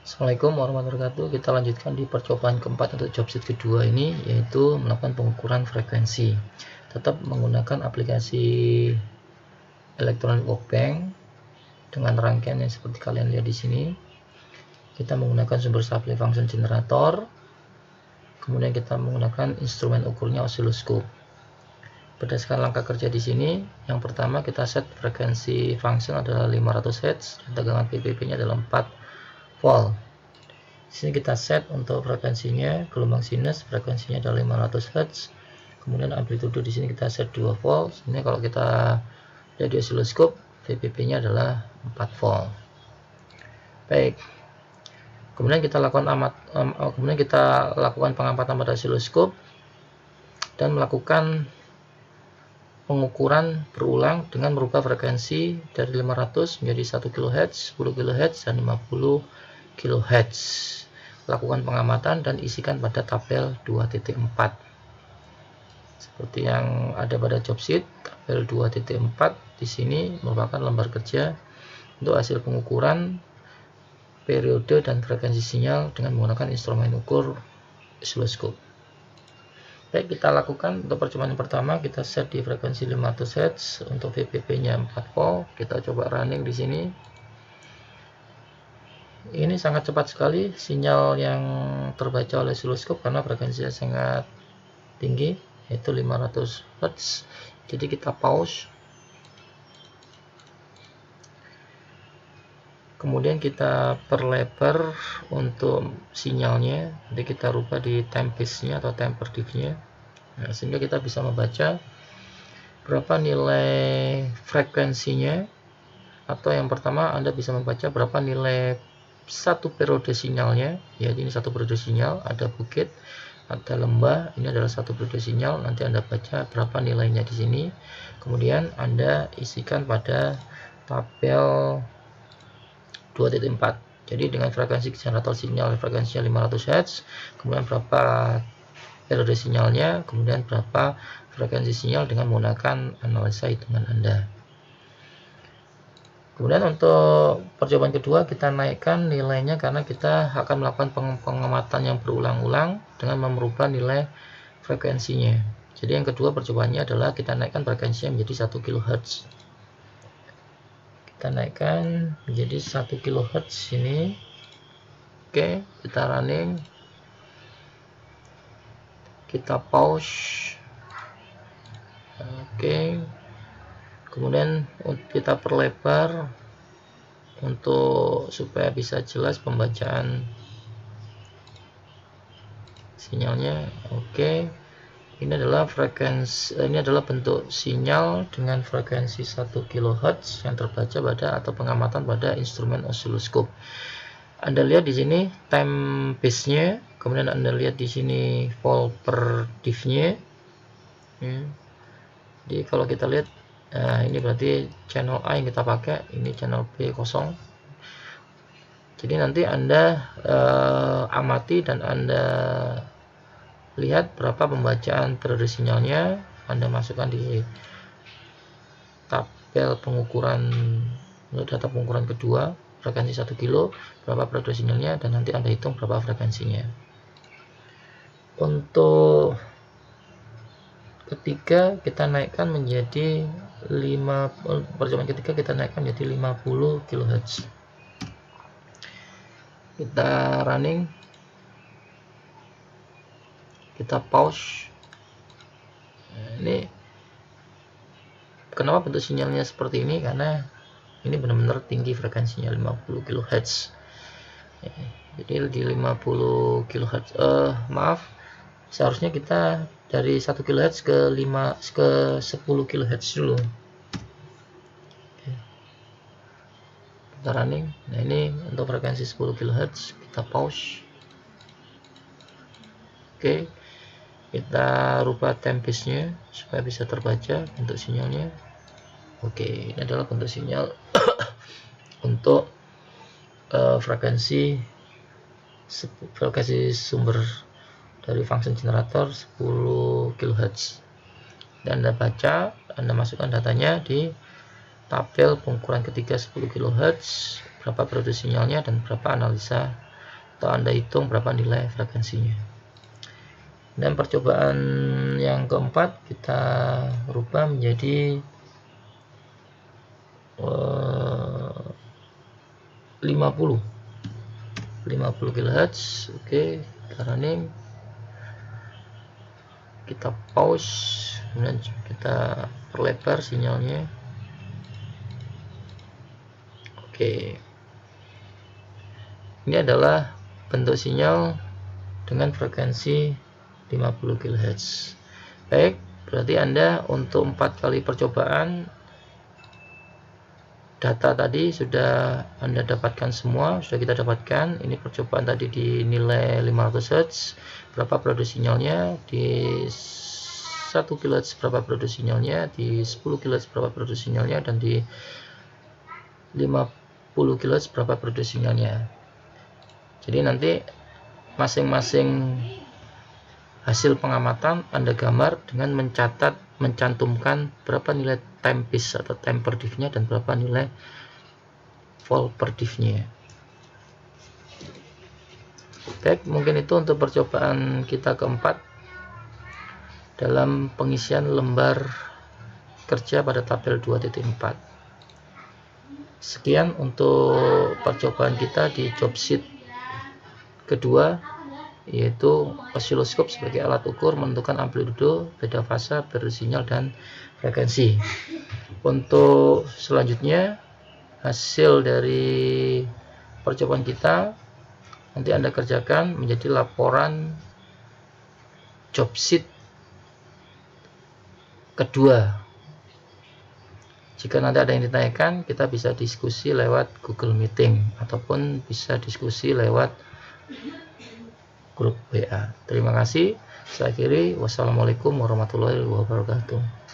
Assalamualaikum warahmatullahi wabarakatuh. Kita lanjutkan di percobaan keempat untuk job sheet kedua ini, yaitu melakukan pengukuran frekuensi. Tetap menggunakan aplikasi Electronic Workbench dengan rangkaian yang seperti kalian lihat di sini. Kita menggunakan sumber supply function generator. Kemudian kita menggunakan instrumen ukurnya oscilloscope. Berdasarkan langkah kerja di sini, yang pertama kita set frekuensi function adalah 500 Hz dan tegangan PPP-nya adalah 4 volt. Di sini kita set untuk frekuensinya gelombang sinus, frekuensinya adalah 500 Hz. Kemudian amplitude di sini kita set 2 volt. Ini kalau kita lihat di oscilloscope, VPP-nya adalah 4 volt. Baik. Kemudian kita lakukan pengamatan pada oscilloscope dan melakukan pengukuran berulang dengan merubah frekuensi dari 500 menjadi 1 kHz, 10 kHz, dan 50 kHz. Lakukan pengamatan dan isikan pada tabel 2.4. Seperti yang ada pada job sheet, tabel 2.4 di sini merupakan lembar kerja untuk hasil pengukuran periode dan frekuensi sinyal dengan menggunakan instrumen ukur oscilloscope. Baik, kita lakukan untuk percobaan yang pertama, kita set di frekuensi 500 Hz untuk VPP-nya 4 volt. Kita coba running di sini. Ini sangat cepat sekali sinyal yang terbaca oleh oscilloscope karena frekuensinya sangat tinggi, yaitu 500 Hz. Jadi kita pause. Kemudian kita perlebar untuk sinyalnya, jadi kita rubah di time-base-nya atau temper diff-nya, nah, sehingga kita bisa membaca berapa nilai frekuensinya, atau yang pertama Anda bisa membaca berapa nilai satu periode sinyalnya, ya ini satu periode sinyal, ada bukit, ada lembah, ini adalah satu periode sinyal, nanti Anda baca berapa nilainya di sini, kemudian Anda isikan pada tabel 2.4. Jadi dengan frekuensi generator sinyal frekuensinya 500 Hz, kemudian berapa periode sinyalnya, kemudian berapa frekuensi sinyal dengan menggunakan analisa hitungan Anda. Kemudian untuk percobaan kedua kita naikkan nilainya karena kita akan melakukan pengamatan yang berulang-ulang dengan merubah nilai frekuensinya. Jadi yang kedua percobaannya adalah kita naikkan frekuensinya menjadi 1 kHz. Kita naikkan menjadi 1 kHz ini. Oke, kita running. Kita pause. Oke. Kemudian kita perlebar untuk supaya bisa jelas pembacaan sinyalnya. Oke. Ini adalah bentuk sinyal dengan frekuensi 1 kHz yang terbaca pada atau pengamatan pada instrumen oscilloscope. Anda lihat di sini time base-nya, kemudian Anda lihat di sini volt per diff-nya. Jadi kalau kita lihat, ini berarti channel A yang kita pakai, ini channel B kosong. Jadi nanti Anda amati dan Anda lihat berapa pembacaan periode sinyalnya, Anda masukkan di tabel pengukuran untuk data pengukuran kedua, frekuensi 1 kilo, berapa periode sinyalnya, dan nanti Anda hitung berapa frekuensinya. Untuk ketiga kita naikkan menjadi percobaan ketiga kita naikkan menjadi 50 kHz. Kita running. Kita pause. Nah, ini kenapa bentuk sinyalnya seperti ini, karena ini benar-benar tinggi frekuensinya 50 kHz. Jadi di 50 kHz seharusnya kita dari 1 kHz ke 10 kHz dulu. Kita running. Nah, ini untuk frekuensi 10 kHz, kita pause. Oke. Kita rubah time-base-nya supaya bisa terbaca bentuk sinyalnya. Oke, ini adalah bentuk sinyal untuk frekuensi sumber dari function generator 10 kHz. Dan Anda baca, Anda masukkan datanya di tabel pengukuran ketiga 10 kHz, berapa periode sinyalnya dan berapa analisa atau Anda hitung berapa nilai frekuensinya. Dan percobaan yang keempat kita rubah menjadi 50 kHz. Oke, kita running, kita pause, kemudian kita perlebar sinyalnya. Oke, ini adalah bentuk sinyal dengan frekuensi 50 kHz. Baik, berarti Anda untuk 4 kali percobaan data tadi sudah Anda dapatkan semua, sudah kita dapatkan. Ini percobaan tadi di nilai 500 Hz, berapa produksi sinyalnya, di 1 kHz berapa produksi sinyalnya, di 10 kHz berapa produksi sinyalnya, dan di 50 kHz berapa produksi sinyalnya. Jadi nanti masing-masing hasil pengamatan Anda gambar dengan mencantumkan berapa nilai time piece atau time per diff-nya dan berapa nilai volt per diff-nya. Baik, mungkin itu untuk percobaan kita keempat dalam pengisian lembar kerja pada tabel 2.4. Sekian untuk percobaan kita di job sheet kedua, yaitu osiloskop sebagai alat ukur menentukan amplitudo, beda fase, periode sinyal, dan frekuensi. Untuk selanjutnya, hasil dari percobaan kita nanti Anda kerjakan menjadi laporan job sheet kedua. Jika nanti ada yang ditanyakan, kita bisa diskusi lewat Google Meeting ataupun bisa diskusi lewat grup WA. Terima kasih. Saya akhiri. Wassalamualaikum warahmatullahi wabarakatuh.